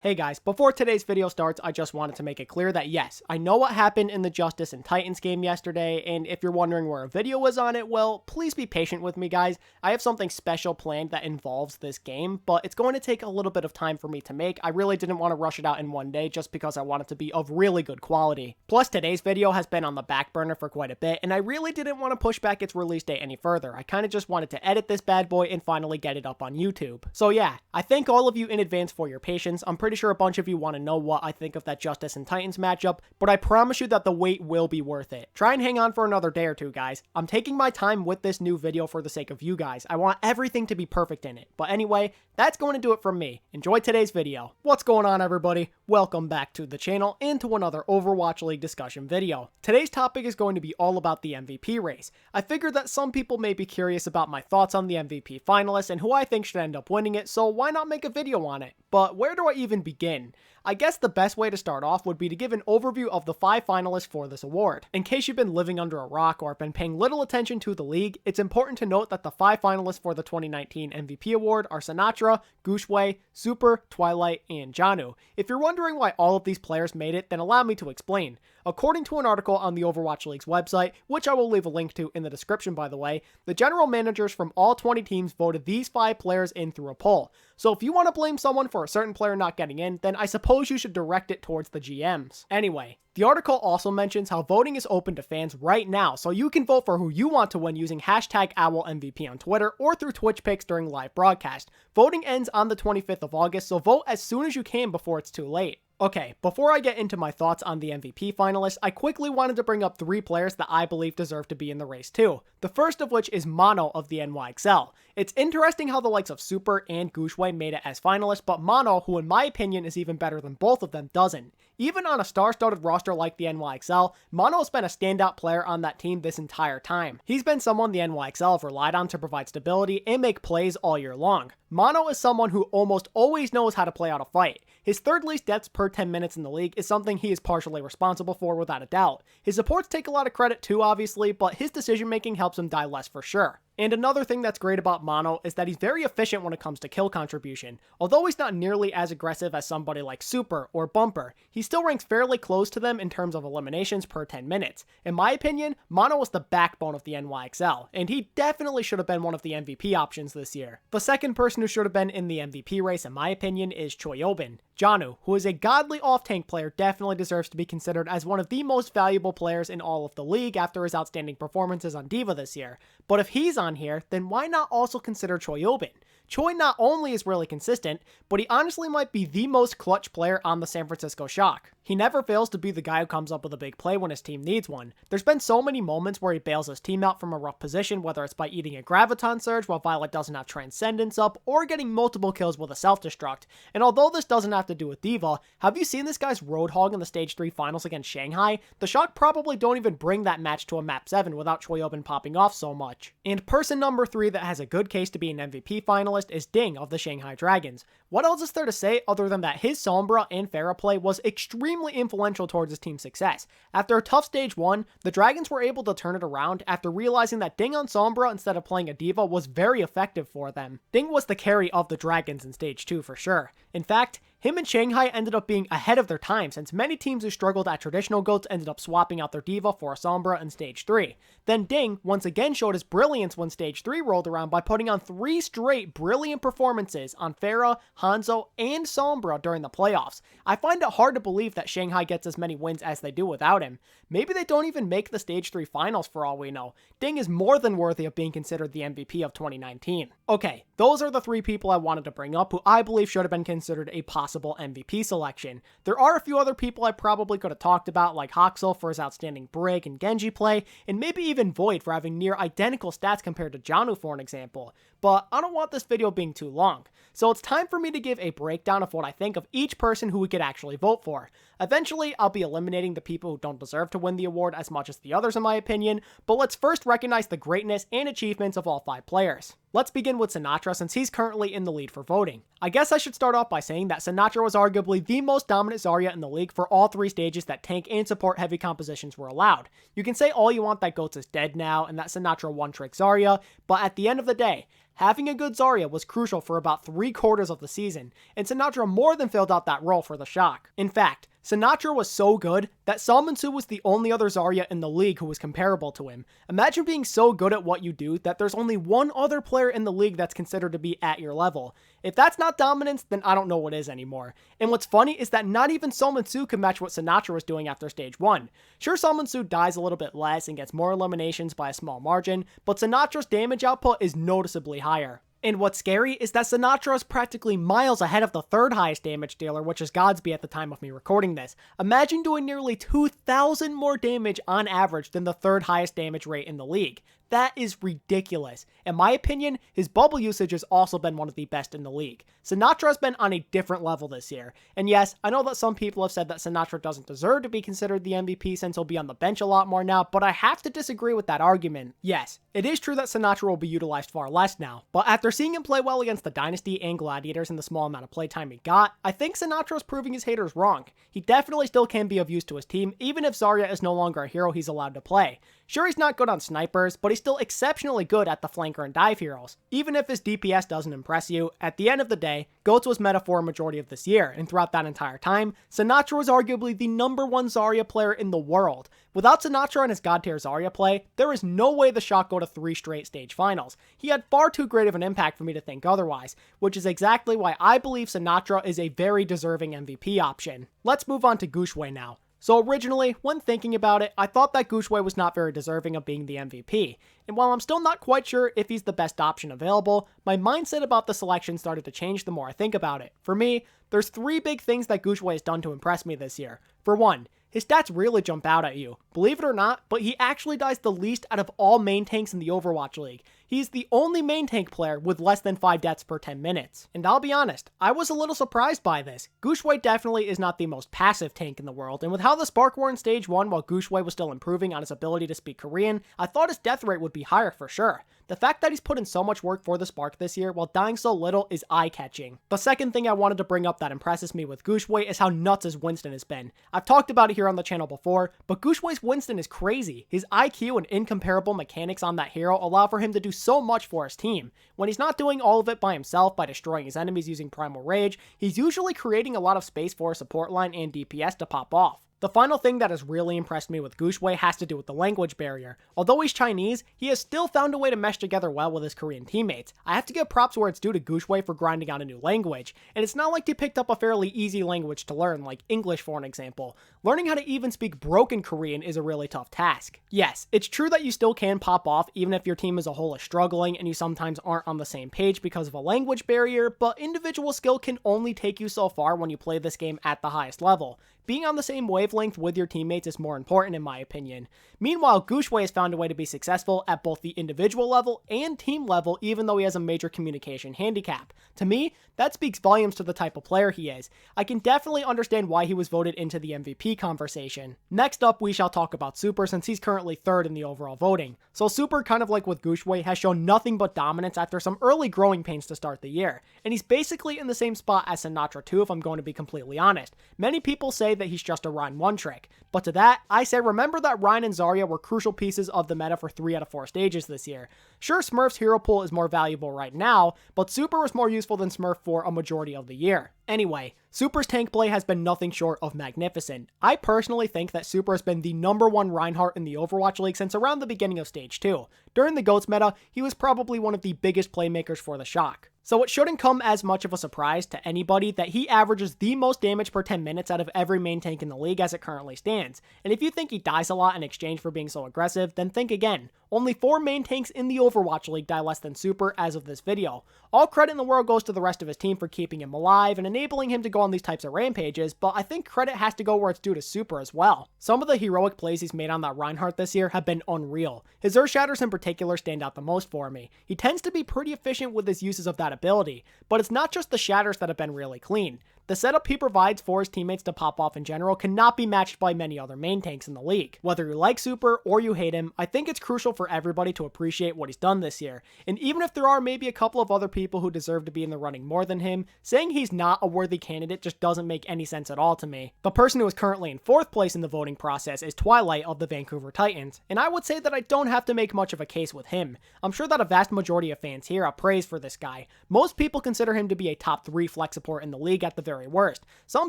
Hey guys, before today's video starts, I just wanted to make it clear that yes, I know what happened in the Justice and Titans game yesterday, and if you're wondering where a video was on it, well, please be patient with me guys. I have something special planned that involves this game, but it's going to take a little bit of time for me to make. I really didn't want to rush it out in one day just because I want it to be of really good quality. Plus, today's video has been on the back burner for quite a bit, and I really didn't want to push back its release date any further. I kind of just wanted to edit this bad boy and finally get it up on YouTube. So yeah, I thank all of you in advance for your patience. I'm pretty sure a bunch of you want to know what I think of that Justice and Titans matchup, but I promise you that the wait will be worth it. Try and hang on for another day or two, guys. I'm taking my time with this new video for the sake of you guys. I want everything to be perfect in it. But anyway, that's going to do it from me. Enjoy today's video. What's going on, everybody? Welcome back to the channel and to another Overwatch League discussion video. Today's topic is going to be all about the MVP race. I figured that some people may be curious about my thoughts on the MVP finalists and who I think should end up winning it, so why not make a video on it? But where do I even begin? I guess the best way to start off would be to give an overview of the 5 finalists for this award. In case you've been living under a rock or been paying little attention to the league, it's important to note that the 5 finalists for the 2019 MVP award are Sinatraa, Guxue, Super, Twilight, and JJanu. If you're wondering why all of these players made it, then allow me to explain. According to an article on the Overwatch League's website, which I will leave a link to in the description by the way, the general managers from all 20 teams voted these 5 players in through a poll. So if you want to blame someone for a certain player not getting in, then I suppose you should direct it towards the GMs. Anyway, the article also mentions how voting is open to fans right now, so you can vote for who you want to win using hashtag OwlMVP on Twitter or through Twitch picks during live broadcast. Voting ends on the 25th of August, so vote as soon as you can before it's too late. Okay, before I get into my thoughts on the MVP finalists, I quickly wanted to bring up 3 players that I believe deserve to be in the race too. The first of which is Mono of the NYXL. It's interesting how the likes of Super and Guxue made it as finalists, but Mono, who in my opinion is even better than both of them, doesn't. Even on a star-studded roster like the NYXL, Mono has been a standout player on that team this entire time. He's been someone the NYXL have relied on to provide stability and make plays all year long. Mono is someone who almost always knows how to play out a fight. His third least deaths per 10 minutes in the league is something he is partially responsible for without a doubt. His supports take a lot of credit too obviously, but his decision making helps him die less for sure. And another thing that's great about Mono is that he's very efficient when it comes to kill contribution. Although he's not nearly as aggressive as somebody like Super or Bumper, he still ranks fairly close to them in terms of eliminations per 10 minutes. In my opinion, Mono was the backbone of the NYXL, and he definitely should have been one of the MVP options this year. The second person who should have been in the MVP race in my opinion is JJanu, who is a godly off-tank player, definitely deserves to be considered as one of the most valuable players in all of the league after his outstanding performances on D.Va this year. But if he's on here, then why not also consider JJanu? Choi not only is really consistent, but he honestly might be the most clutch player on the San Francisco Shock. He never fails to be the guy who comes up with a big play when his team needs one. There's been so many moments where he bails his team out from a rough position, whether it's by eating a Graviton Surge while Violet doesn't have Transcendence up, or getting multiple kills with a self-destruct. And although this doesn't have to do with D.Va, have you seen this guy's Roadhog in the Stage 3 finals against Shanghai? The Shock probably don't even bring that match to a map 7 without Choyobin popping off so much. And person number 3 that has a good case to be an MVP finalist is Ding of the Shanghai Dragons. What else is there to say other than that his Sombra and Pharah play was extremely influential towards his team's success. After a tough stage 1, the Dragons were able to turn it around after realizing that Ding on Sombra instead of playing a D.Va was very effective for them. Ding was the carry of the Dragons in stage 2 for sure. In fact, him and Shanghai ended up being ahead of their time since many teams who struggled at traditional GOATs ended up swapping out their D.Va for a Sombra in Stage 3. Then Ding once again showed his brilliance when Stage 3 rolled around by putting on 3 straight brilliant performances on Pharah, Hanzo, and Sombra during the playoffs. I find it hard to believe that Shanghai gets as many wins as they do without him. Maybe they don't even make the Stage 3 finals for all we know. Ding is more than worthy of being considered the MVP of 2019. Okay, those are the 3 people I wanted to bring up who I believe should have been considered a possible MVP selection. There are a few other people I probably could have talked about, like Hoxel for his outstanding Brig and Genji play, and maybe even Void for having near identical stats compared to JJanu for an example. But I don't want this video being too long, so it's time for me to give a breakdown of what I think of each person who we could actually vote for. Eventually, I'll be eliminating the people who don't deserve to win the award as much as the others in my opinion, but let's first recognize the greatness and achievements of all 5 players. Let's begin with Sinatraa since he's currently in the lead for voting. I guess I should start off by saying that Sinatraa was arguably the most dominant Zarya in the league for all 3 stages that tank and support heavy compositions were allowed. You can say all you want that GOATS is dead now and that Sinatraa one-trick Zarya, but at the end of the day, having a good Zarya was crucial for about 3/4 of the season, and Sinatraa more than filled out that role for the Shock. In fact, Sinatraa was so good that Salmonsu was the only other Zarya in the league who was comparable to him. Imagine being so good at what you do that there's only one other player in the league that's considered to be at your level. If that's not dominance, then I don't know what is anymore. And what's funny is that not even Salmonsu could match what Sinatraa was doing after stage 1. Sure, Salmonsu dies a little bit less and gets more eliminations by a small margin, but Sinatra's damage output is noticeably higher. And what's scary is that Sinatraa is practically miles ahead of the third highest damage dealer, which is Godsby at the time of me recording this. Imagine doing nearly 2,000 more damage on average than the third highest damage rate in the league. That is ridiculous. In my opinion, his bubble usage has also been one of the best in the league. Sinatraa has been on a different level this year. And yes, I know that some people have said that Sinatraa doesn't deserve to be considered the MVP since he'll be on the bench a lot more now, but I have to disagree with that argument. Yes, it is true that Sinatraa will be utilized far less now, but after seeing him play well against the Dynasty and Gladiators in the small amount of playtime he got, I think Sinatraa is proving his haters wrong. He definitely still can be of use to his team, even if Zarya is no longer a hero he's allowed to play. Sure, he's not good on snipers, but he's still exceptionally good at the flanker and dive heroes. Even if his DPS doesn't impress you, at the end of the day, GOATS was meta for a majority of this year, and throughout that entire time, Sinatraa was arguably the #1 Zarya player in the world. Without Sinatraa and his god tier Zarya play, there is no way the Shock go to 3 straight stage finals. He had far too great of an impact for me to think otherwise, which is exactly why I believe Sinatraa is a very deserving MVP option. Let's move on to Guxue now. So originally, when thinking about it, I thought that Guxue was not very deserving of being the MVP, and while I'm still not quite sure if he's the best option available, my mindset about the selection started to change the more I think about it. For me, there's 3 big things that Guxue has done to impress me this year. For one, his stats really jump out at you. Believe it or not, but he actually dies the least out of all main tanks in the Overwatch League. He's the only main tank player with less than 5 deaths per 10 minutes. And I'll be honest, I was a little surprised by this. Guxue definitely is not the most passive tank in the world, and with how the Spark were in stage 1 while Guxue was still improving on his ability to speak Korean, I thought his death rate would be higher for sure. The fact that he's put in so much work for the Spark this year while dying so little is eye-catching. The second thing I wanted to bring up that impresses me with Guxue is how nuts his Winston has been. I've talked about it here on the channel before, but Guxue's Winston is crazy. His IQ and incomparable mechanics on that hero allow for him to do so much for his team. When he's not doing all of it by himself by destroying his enemies using Primal Rage, he's usually creating a lot of space for a support line and DPS to pop off. The final thing that has really impressed me with Guxue has to do with the language barrier. Although he's Chinese, he has still found a way to mesh together well with his Korean teammates. I have to give props where it's due to Guxue for grinding out a new language, and it's not like he picked up a fairly easy language to learn, like English for an example. Learning how to even speak broken Korean is a really tough task. Yes, it's true that you still can pop off even if your team as a whole is struggling and you sometimes aren't on the same page because of a language barrier, but individual skill can only take you so far when you play this game at the highest level. Being on the same wavelength with your teammates is more important in my opinion. Meanwhile, Guxue has found a way to be successful at both the individual level and team level even though he has a major communication handicap. To me, that speaks volumes to the type of player he is. I can definitely understand why he was voted into the MVP conversation. Next up, we shall talk about Super since he's currently 3rd in the overall voting. So Super, kind of like with Guxue, has shown nothing but dominance after some early growing pains to start the year. And he's basically in the same spot as Sinatraa too if I'm going to be completely honest. Many people say that he's just a Rhine one trick, but to that, I say remember that Rhine and Zarya were crucial pieces of the meta for 3 out of 4 stages this year. Sure, Smurf's hero pool is more valuable right now, but Super was more useful than Smurf for a majority of the year. Anyway, Super's tank play has been nothing short of magnificent. I personally think that Super has been the #1 Reinhardt in the Overwatch League since around the beginning of Stage 2. During the GOATS meta, he was probably one of the biggest playmakers for the Shock. So it shouldn't come as much of a surprise to anybody that he averages the most damage per 10 minutes out of every main tank in the league as it currently stands. And if you think he dies a lot in exchange for being so aggressive, then think again. Only 4 main tanks in the Overwatch League die less than Super as of this video. All credit in the world goes to the rest of his team for keeping him alive and enabling him to go on these types of rampages, but I think credit has to go where it's due to Super as well. Some of the heroic plays he's made on that Reinhardt this year have been unreal. His Earth Shatters in particular stand out the most for me. He tends to be pretty efficient with his uses of that ability, but it's not just the shatters that have been really clean. The setup he provides for his teammates to pop off in general cannot be matched by many other main tanks in the league. Whether you like Super or you hate him, I think it's crucial for everybody to appreciate what he's done this year. And even if there are maybe a couple of other people who deserve to be in the running more than him, saying he's not a worthy candidate just doesn't make any sense at all to me. The person who is currently in 4th place in the voting process is Twilight of the Vancouver Titans, and I would say that I don't have to make much of a case with him. I'm sure that a vast majority of fans here are praise for this guy. Most people consider him to be a top 3 flex support in the league at the very worst. Some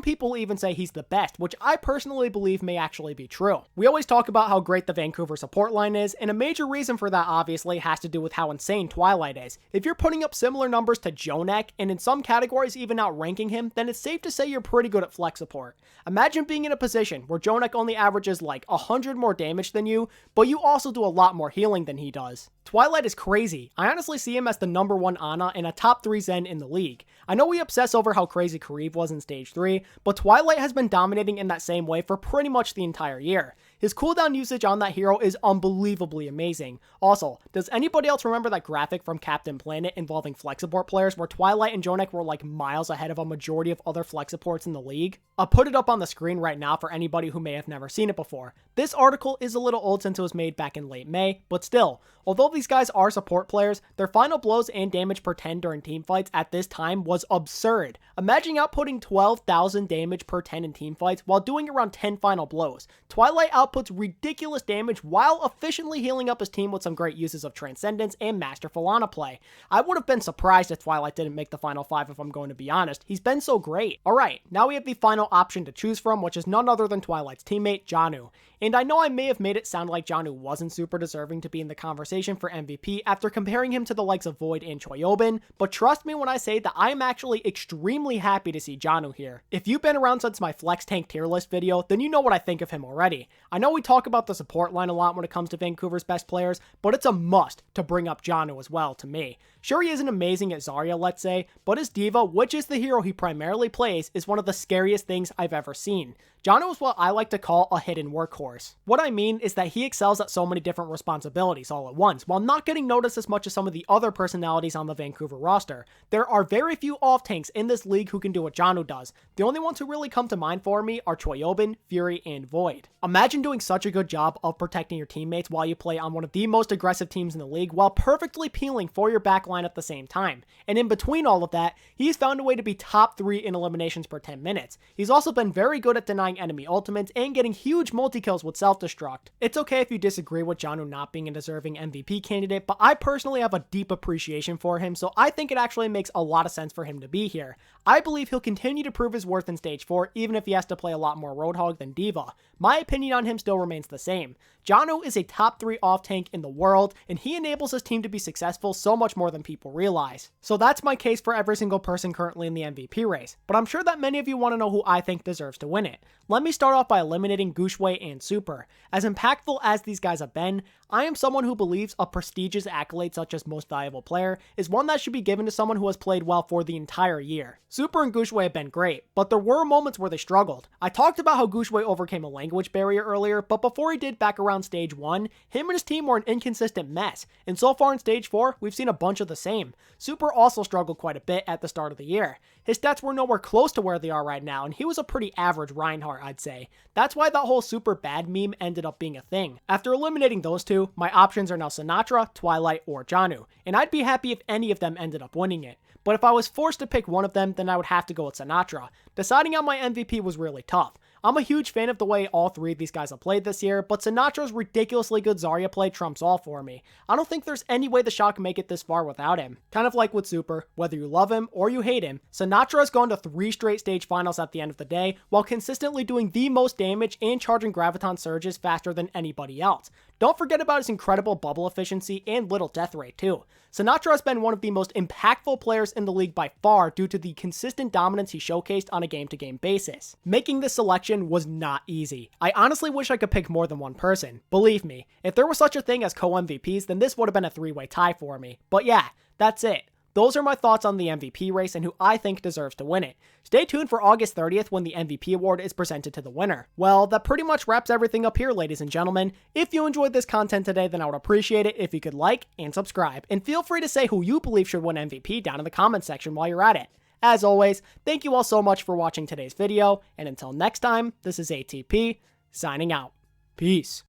people even say he's the best, which I personally believe may actually be true. We always talk about how great the Vancouver support line is, and a major reason for that obviously has to do with how insane Twilight is. If you're putting up similar numbers to JJanu, and in some categories even outranking him, then it's safe to say you're pretty good at flex support. Imagine being in a position where JJanu only averages like 100 more damage than you, but you also do a lot more healing than he does. Twilight is crazy. I honestly see him as the number 1 Ana and a top 3 Zen in the league. I know we obsess over how crazy Kareev was in Stage 3, but Twilight has been dominating in that same way for pretty much the entire year. His cooldown usage on that hero is unbelievably amazing. Also, does anybody else remember that graphic from Captain Planet involving flex support players where Twilight and JJanu were like miles ahead of a majority of other flex supports in the league? I'll put it up on the screen right now for anybody who may have never seen it before. This article is a little old since it was made back in late May, but still, although these guys are support players, their final blows and damage per 10 during teamfights at this time was absurd. Imagine outputting 12,000 damage per 10 in teamfights while doing around 10 final blows. Twilight outputs ridiculous damage while efficiently healing up his team with some great uses of Transcendence and Masterful Ana play. I would have been surprised if Twilight didn't make the final 5 if I'm going to be honest. He's been so great. Alright, now we have the final option to choose from, which is none other than Twilight's teammate, JJanu. And I know I may have made it sound like JJanu wasn't super deserving to be in the conversation for MVP after comparing him to the likes of Void and Choyobin, but trust me when I say that I am actually extremely happy to see JJanu here. If you've been around since my Flex Tank tier list video, then you know what I think of him already. I know we talk about the support line a lot when it comes to Vancouver's best players, but it's a must to bring up JJanu as well to me. Sure, he isn't amazing at Zarya, let's say, but his diva, which is the hero he primarily plays, is one of the scariest things I've ever seen. JJanu is what I like to call a hidden workhorse. What I mean is that he excels at so many different responsibilities all at once, while not getting noticed as much as some of the other personalities on the Vancouver roster. There are very few off-tanks in this league who can do what JJanu does. The only ones who really come to mind for me are Choyobin, Fury, and Void. Imagine doing such a good job of protecting your teammates while you play on one of the most aggressive teams in the league while perfectly peeling for your backline at the same time. And in between all of that, he's found a way to be top 3 in eliminations per 10 minutes. He's also been very good at denying enemy ultimates and getting huge multi-kills with self-destruct. It's okay if you disagree with JJanu not being a deserving MVP candidate, but I personally have a deep appreciation for him, so I think it actually makes a lot of sense for him to be here. I believe he'll continue to prove his worth in Stage 4, even if he has to play a lot more Roadhog than Diva. My opinion on him still remains the same. JJanu is a top 3 off-tank in the world, and he enables his team to be successful so much more than people realize. So that's my case for every single person currently in the MVP race, but I'm sure that many of you want to know who I think deserves to win it. Let me start off by eliminating Guxue and Super. As impactful as these guys have been, I am someone who believes a prestigious accolade such as Most Valuable Player is one that should be given to someone who has played well for the entire year. Super and Guxue have been great, but there were moments where they struggled. I talked about how Guxue overcame a language barrier earlier, but before he did back around Stage 1, him and his team were an inconsistent mess, and so far in Stage 4, we've seen a bunch of the same. Super also struggled quite a bit at the start of the year. His stats were nowhere close to where they are right now, and he was a pretty average Reinhardt, I'd say. That's why that whole Super bad meme ended up being a thing. After eliminating those two, my options are now Sinatraa, Twilight, or JJanu, and I'd be happy if any of them ended up winning it. But if I was forced to pick one of them, then I would have to go with Sinatraa. Deciding on my MVP was really tough. I'm a huge fan of the way all 3 of these guys have played this year, but Sinatra's ridiculously good Zarya play trumps all for me. I don't think there's any way the Shock can make it this far without him. Kind of like with Super, whether you love him or you hate him, Sinatraa has gone to 3 straight stage finals at the end of the day, while consistently doing the most damage and charging Graviton surges faster than anybody else. Don't forget about his incredible bubble efficiency and little death rate too. Sinatraa has been one of the most impactful players in the league by far due to the consistent dominance he showcased on a game-to-game basis. Making this selection was not easy. I honestly wish I could pick more than one person. Believe me, if there was such a thing as co-MVPs, then this would have been a 3-way tie for me. But yeah, that's it. Those are my thoughts on the MVP race and who I think deserves to win it. Stay tuned for August 30th when the MVP award is presented to the winner. Well, that pretty much wraps everything up here, ladies and gentlemen. If you enjoyed this content today, then I would appreciate it if you could like and subscribe. And feel free to say who you believe should win MVP down in the comments section while you're at it. As always, thank you all so much for watching today's video, and until next time, this is ATP, signing out. Peace.